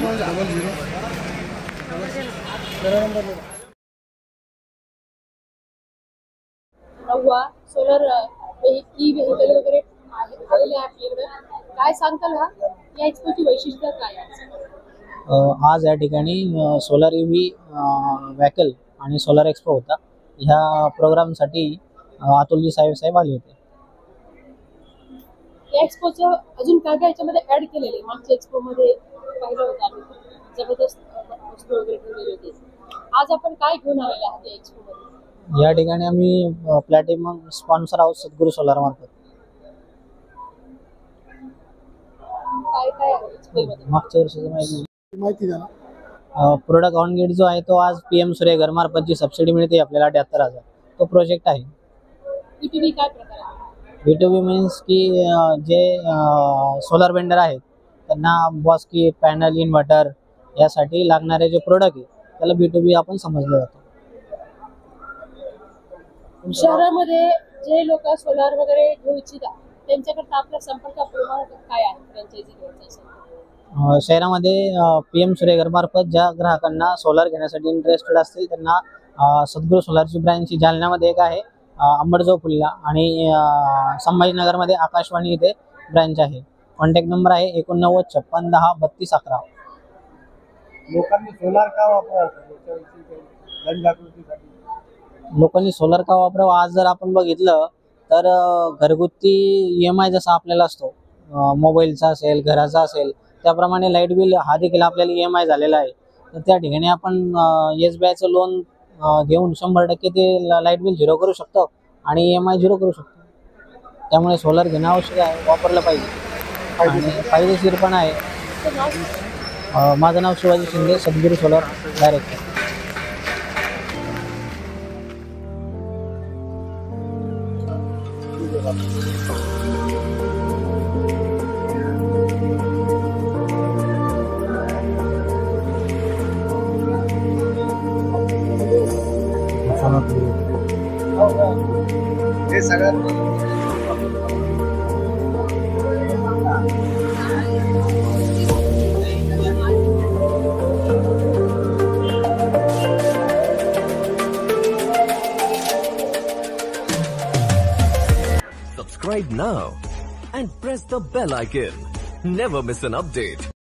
नववा solar E vehicle वगैरे आलेले आहे आपल्याकडे. काय सांगताल हा या एक्सपोची वैशिष्ट्य काय आहे? आज या ठिकाणी सोलर ईव्ही व्हेकल आणि सोलर एक्सपो होता. ह्या प्रोग्रामसाठी अतुलजी साहेब आले होते. या एक्सपोचं अजून काय काय याच्यामध्ये ऍड केलेले? मागच्या एक्सपो मध्ये पाहिलं होतं आम्ही, जबरदस्त वस्तू वगैरे ठेवलेली होती. आज आपण काय घेऊन आलेले आहात या एक्सपो मध्ये? या ठिकाणी आम्ही प्लॅटिनम स्पॉन्सर आहोत सद्गुरू सोलार मार्फत. काय काय आहे एक्सपो मध्ये? मागच्या वर्षीची माहिती द्या. प्रोडक्ट ऑन गेट जो आहे तो आज PM सूर्य घर मार्फत जी सबसिडी मिळते आपल्याला 78,000, तो प्रोजेक्ट आहे. B2B काय प्रकार आहे? B2B मीन्स की जे सोलर वेंडर आहेत त्यांना बॉस्की पॅनल इन्व्हर्टर यासाठी लागणारे जे प्रोडक्ट आहे त्याला B2B आपण समजलं जातं. शहरामध्ये जे लोक सोलार वगैरे घेऊ इच्छितात त्यांच्याकरता आपला संपर्क क्रमांक काय आहे फ्रँचायझी घ्यायचं असेल? शहरामध्ये PM सूर्य घर मार्फत ज्या ग्राहकांना सोलार घेण्यासाठी इंटरेस्टेड असतील त्यांना सद्गुरू सोलारची ब्रँच जालन्यामध्ये एक आहे, अंबडचौफुलीला, आणि संभाजीनगरमध्ये आकाशवाणी इथे ब्रँच आहे. कॉन्टॅक्ट नंबर आहे 89 56 10 32 11. लोकांनी सोलार का वापरावं जनजागृतीसाठी? लोकांनी सोलर का वापरावं? आज जर आपण बघितलं तर घरगुती EMI जसा आपल्याला असतो, मोबाईलचा असेल, घराचा असेल, त्याप्रमाणे लाईट बिल हा देखील आपल्याला EMI झालेला आहे. तर त्या ठिकाणी आपण SBIचं लोन घेऊन 100% ते लाईट बिल 0 करू शकतो आणि EMI 0 करू शकतो. त्यामुळे सोलर घेणं आवश्यक आहे, वापरलं पाहिजे आणि फायदेशीर पण आहे. माझं नाव शिवाजी शिंदे, सद्गुरू सोलर डायरेक्टर. हे सगळ्यात Subscribe now and press the bell icon. Never miss an update.